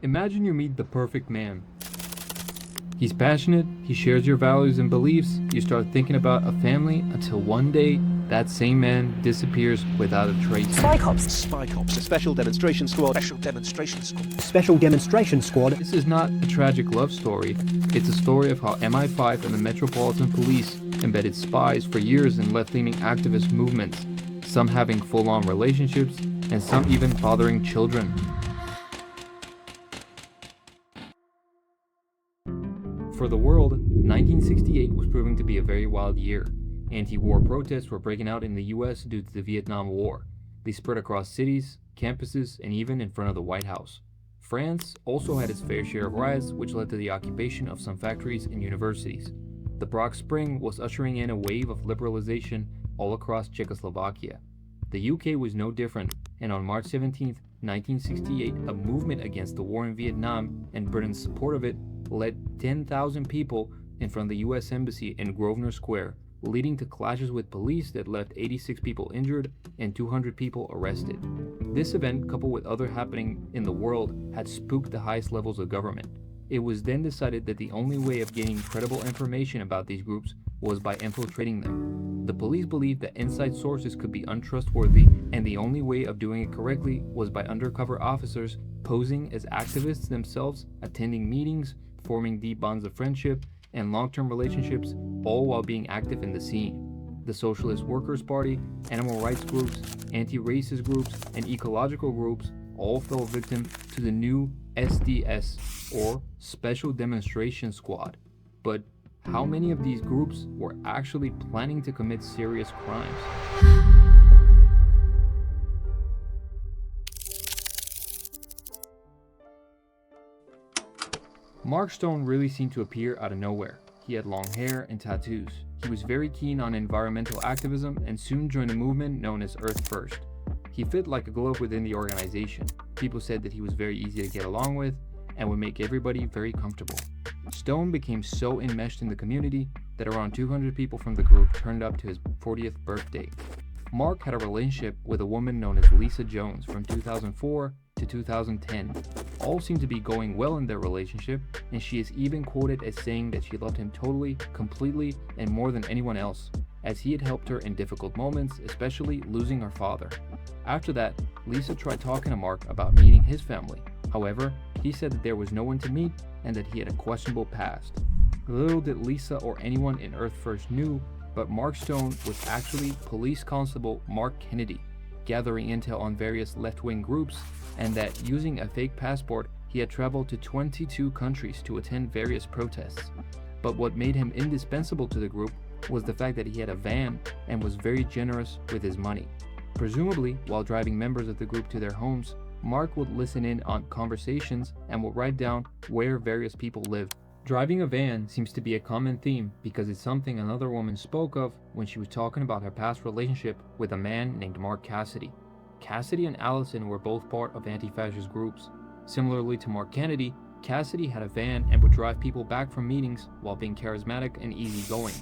Imagine you meet the perfect man. He's passionate, he shares your values and beliefs, you start thinking about a family until one day, that same man disappears without a trace. Spy Cops. Spy Cops. A special demonstration squad. Special Demonstration Squad. Special Demonstration Squad. This is not a tragic love story, it's a story of how MI5 and the Metropolitan Police embedded spies for years in left-leaning activist movements, some having full-on relationships, and some even fathering children. For the world, 1968 was proving to be a very wild year. Anti-war protests were breaking out in the US due to the Vietnam War. They spread across cities, campuses, and even in front of the White House. France also had its fair share of riots, which led to the occupation of some factories and universities. The Prague Spring was ushering in a wave of liberalization all across Czechoslovakia. The UK was no different, and on March 17, 1968, a movement against the war in Vietnam and Britain's support of it led 10,000 people in front of the US Embassy in Grosvenor Square, leading to clashes with police that left 86 people injured and 200 people arrested. This event, coupled with other happening in the world, had spooked the highest levels of government. It was then decided that the only way of gaining credible information about these groups was by infiltrating them. The police believed that inside sources could be untrustworthy, and the only way of doing it correctly was by undercover officers posing as activists themselves, attending meetings, forming deep bonds of friendship and long-term relationships, all while being active in the scene. The Socialist Workers' Party, animal rights groups, anti-racist groups, and ecological groups all fell victim to the new SDS, or Special Demonstration Squad. But how many of these groups were actually planning to commit serious crimes? Mark Stone really seemed to appear out of nowhere. He had long hair and tattoos. He was very keen on environmental activism and soon joined a movement known as Earth First. He fit like a glove within the organization. People said that he was very easy to get along with and would make everybody very comfortable. Stone became so enmeshed in the community that around 200 people from the group turned up to his 40th birthday. Mark had a relationship with a woman known as Lisa Jones from 2004 to 2010. All seemed to be going well in their relationship, and she is even quoted as saying that she loved him totally, completely, and more than anyone else, as he had helped her in difficult moments, especially losing her father. After that, Lisa tried talking to Mark about meeting his family. However, he said that there was no one to meet and that he had a questionable past. Little did Lisa or anyone in Earth First knew, but Mark Stone was actually Police Constable Mark Kennedy, gathering intel on various left-wing groups, and that using a fake passport, he had traveled to 22 countries to attend various protests. But what made him indispensable to the group was the fact that he had a van and was very generous with his money. Presumably, while driving members of the group to their homes, Mark would listen in on conversations and would write down where various people lived. Driving a van seems to be a common theme because it's something another woman spoke of when she was talking about her past relationship with a man named Mark Cassidy. Cassidy and Allison were both part of anti-fascist groups. Similarly to Mark Kennedy, Cassidy had a van and would drive people back from meetings while being charismatic and easygoing.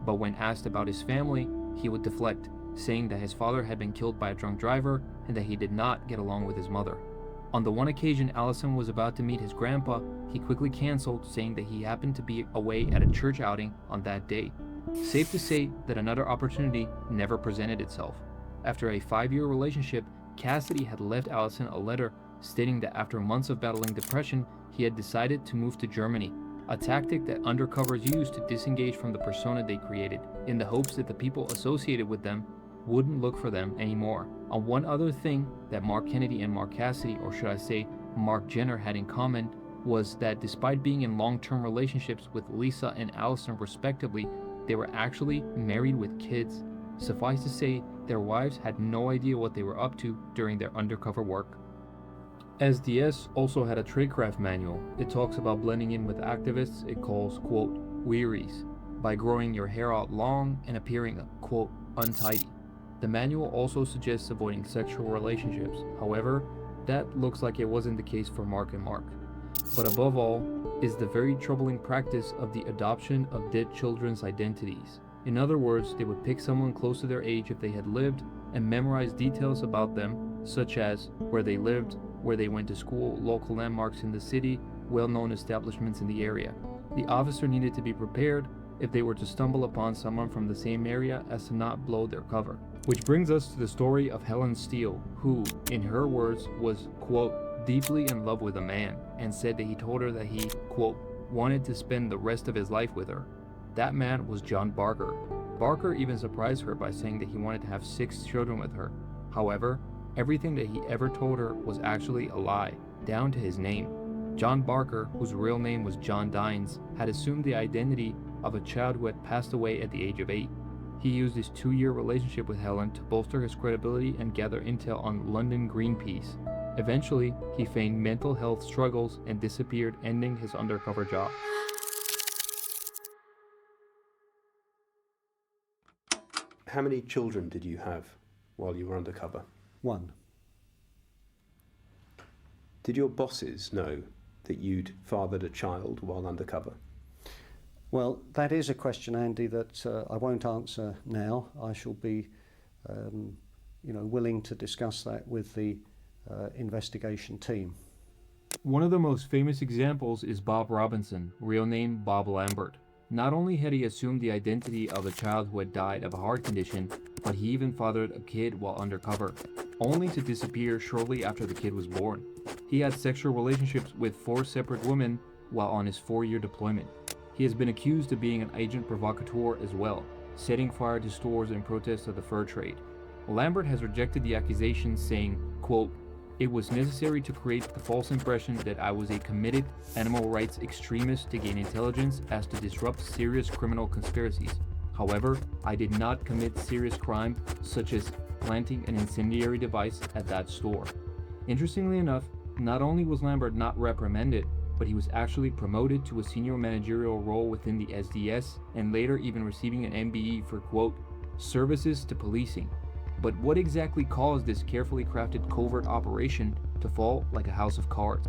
But when asked about his family, he would deflect, saying that his father had been killed by a drunk driver and that he did not get along with his mother. On the one occasion Allison was about to meet his grandpa, he quickly canceled, saying that he happened to be away at a church outing on that day. Safe to say that another opportunity never presented itself. After a 5-year relationship, Cassidy had left Allison a letter stating that after months of battling depression, he had decided to move to Germany, a tactic that undercovers used to disengage from the persona they created, in the hopes that the people associated with them wouldn't look for them anymore. On one other thing that Mark Kennedy and Mark Cassidy, or should I say Mark Jenner, had in common was that despite being in long-term relationships with Lisa and Allison respectively, they were actually married with kids. Suffice to say, their wives had no idea what they were up to during their undercover work. SDS also had a tradecraft manual. It talks about blending in with activists it calls, quote, wearies, by growing your hair out long and appearing, quote, untidy. The manual also suggests avoiding sexual relationships. However, that looks like it wasn't the case for Mark and Mark. But above all is the very troubling practice of the adoption of dead children's identities. In other words, they would pick someone close to their age if they had lived and memorize details about them, such as where they lived, where they went to school, local landmarks in the city, well-known establishments in the area. The officer needed to be prepared if they were to stumble upon someone from the same area as to not blow their cover. Which brings us to the story of Helen Steele, who, in her words, was, quote, deeply in love with a man, and said that he told her that he, quote, wanted to spend the rest of his life with her. That man was John Barker. Barker even surprised her by saying that he wanted to have 6 children with her. However, everything that he ever told her was actually a lie, down to his name. John Barker, whose real name was John Dines, had assumed the identity of a child who had passed away at the age of 8. He used his 2-year relationship with Helen to bolster his credibility and gather intel on London Greenpeace. Eventually, he feigned mental health struggles and disappeared, ending his undercover job. How many children did you have while you were undercover? 1. Did your bosses know that you'd fathered a child while undercover? Well, that is a question, Andy, that I won't answer now. I shall be, willing to discuss that with the investigation team. One of the most famous examples is Bob Robinson, real name Bob Lambert. Not only had he assumed the identity of a child who had died of a heart condition, but he even fathered a kid while undercover, only to disappear shortly after the kid was born. He had sexual relationships with 4 separate women while on his 4-year deployment. He has been accused of being an agent provocateur as well, setting fire to stores in protest of the fur trade. Lambert has rejected the accusations, saying, quote, "It was necessary to create the false impression that I was a committed animal rights extremist to gain intelligence as to disrupt serious criminal conspiracies. However, I did not commit serious crime such as planting an incendiary device at that store." Interestingly enough, not only was Lambert not reprimanded, but he was actually promoted to a senior managerial role within the SDS and later even receiving an MBE for, quote, services to policing. But what exactly caused this carefully crafted covert operation to fall like a house of cards?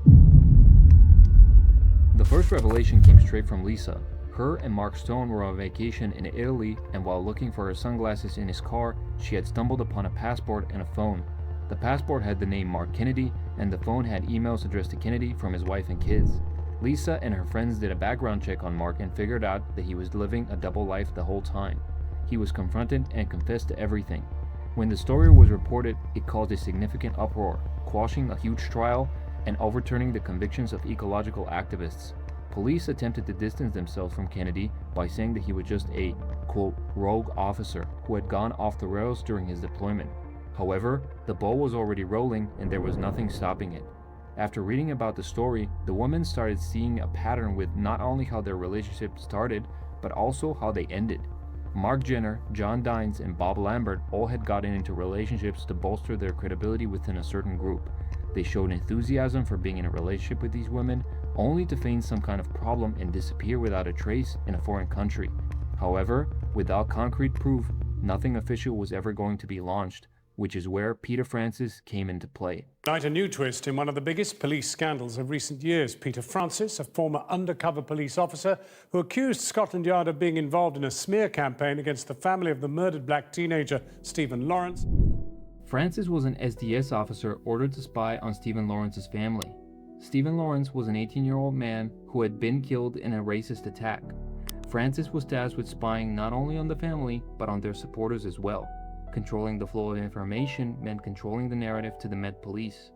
The first revelation came straight from Lisa. Her and Mark Stone were on vacation in Italy, and while looking for her sunglasses in his car, she had stumbled upon a passport and a phone. The passport had the name Mark Kennedy, and the phone had emails addressed to Kennedy from his wife and kids. Lisa and her friends did a background check on Mark and figured out that he was living a double life the whole time. He was confronted and confessed to everything. When the story was reported, it caused a significant uproar, quashing a huge trial and overturning the convictions of ecological activists. Police attempted to distance themselves from Kennedy by saying that he was just a, quote, rogue officer who had gone off the rails during his deployment. However, the ball was already rolling and there was nothing stopping it. After reading about the story, the women started seeing a pattern with not only how their relationship started, but also how they ended. Mark Jenner, John Dines, and Bob Lambert all had gotten into relationships to bolster their credibility within a certain group. They showed enthusiasm for being in a relationship with these women, only to feign some kind of problem and disappear without a trace in a foreign country. However, without concrete proof, nothing official was ever going to be launched, which is where Peter Francis came into play. Tonight, a new twist in one of the biggest police scandals of recent years. Peter Francis, a former undercover police officer who accused Scotland Yard of being involved in a smear campaign against the family of the murdered black teenager Stephen Lawrence. Francis was an SDS officer ordered to spy on Stephen Lawrence's family. Stephen Lawrence was an 18-year-old man who had been killed in a racist attack. Francis was tasked with spying not only on the family, but on their supporters as well. Controlling the flow of information meant controlling the narrative to the Met Police.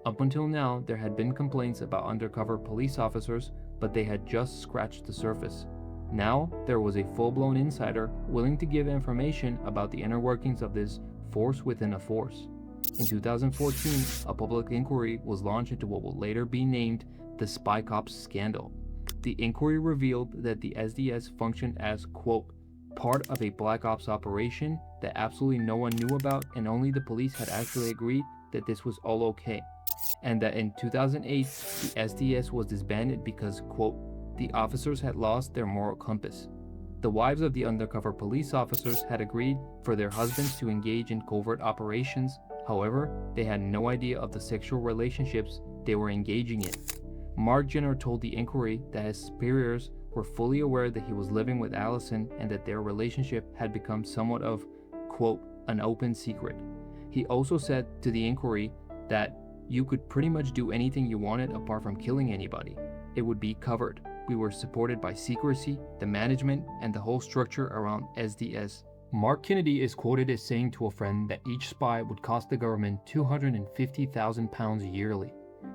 Up until now, there had been complaints about undercover police officers, but they had just scratched the surface. Now, there was a full-blown insider willing to give information about the inner workings of this force within a force. In 2014, a public inquiry was launched into what would later be named the Spy Cops scandal. The inquiry revealed that the SDS functioned as, quote, part of a Black Ops operation that absolutely no one knew about, and only the police had actually agreed that this was all okay, and that in 2008 the SDS was disbanded because, quote, the officers had lost their moral compass. The wives of the undercover police officers had agreed for their husbands to engage in covert operations. However, they had no idea of the sexual relationships they were engaging in. Mark Jenner told the inquiry that his superiors were fully aware that he was living with Allison and that their relationship had become somewhat of, quote, an open secret. He also said to the inquiry that You could pretty much do anything you wanted apart from killing anybody. It would be covered. We were supported by secrecy, the management, and the whole structure around SDS. Mark Kennedy is quoted as saying to a friend that each spy would cost the government £250,000 yearly.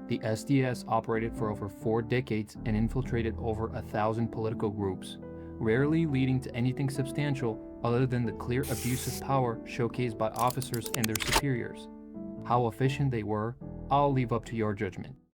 The SDS operated for over 4 decades and infiltrated over 1,000 political groups, rarely leading to anything substantial other than the clear abuse of power showcased by officers and their superiors. How efficient they were, I'll leave up to your judgment.